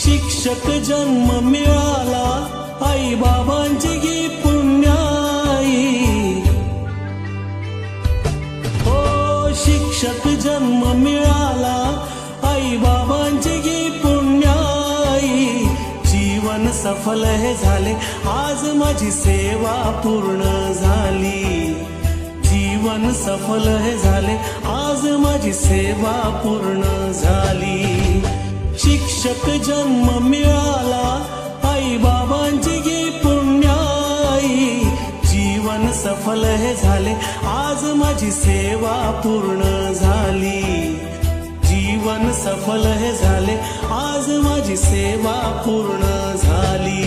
शिक्षक जन्म मिळाला आई बाबांची गी पुण्याई. हो शिक्षक जन्म मिळाला आई बाबांची गी पुण्याई. जीवन सफल हे झाले आज माझी सेवा पूर्ण झाली. जीवन सफल हे झाले आज माझी सेवा पूर्ण झाली. शिक्षक जन्म मिळाला आई बाबांची गी पुण्याई. जीवन सफल हे झाले आज माझी सेवा पूर्ण झाली. जीवन सफल हे झाले आज माझी सेवा पूर्ण झाली.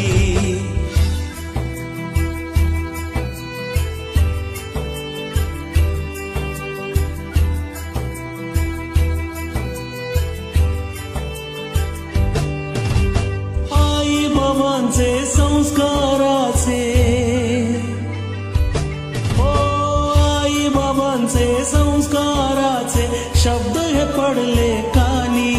आई बाबांचे संस्काराचे, हो आई बाबांचे संस्काराचे शब्द हे पडले कानी.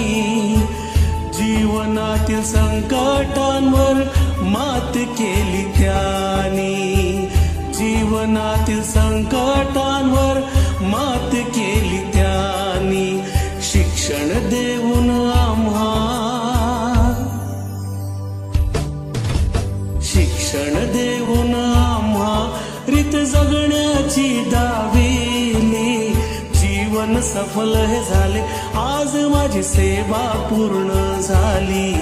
जीवनातील संकटांवर मात केली त्यांनी. जीवनातील संकटांवर मात केली त्यांनी. शिक्षण देऊन आम्हा, शिक्षण देऊन आम्हा रीत जगण्याची दाविली. जीवन सफल हे झाले आज माझी सेवा पूर्ण झाली.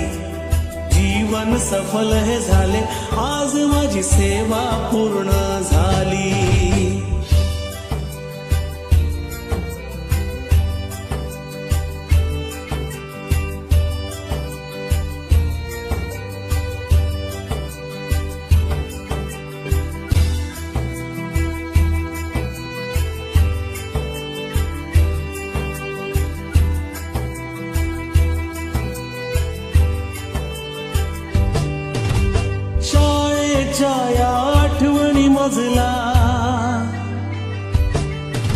जीवन सफल हे झाले आज माझी सेवा पूर्ण झाली. शाळेच्या या आठवणी मजला,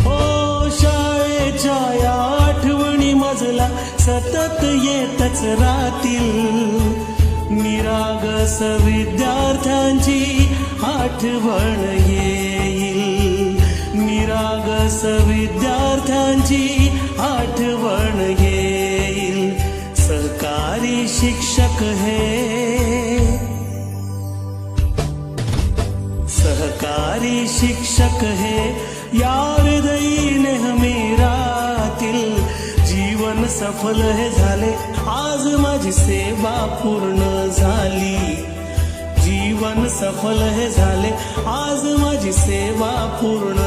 हो शाळेच्या या आठवणी मजला सतत येतच राहतील. निरागस विद्यार्थ्यांची आठवण येईल. निरागस विद्यार्थ्यांची आठवण येईल. सहकारी शिक्षक हे, सहकारी शिक्षक हे या हृदयी नेहमी राहतील. जीवन सफल हे झाले आज माझी सेवा पूर्ण झाली. जीवन सफल हे झाले आज माझी सेवा पूर्ण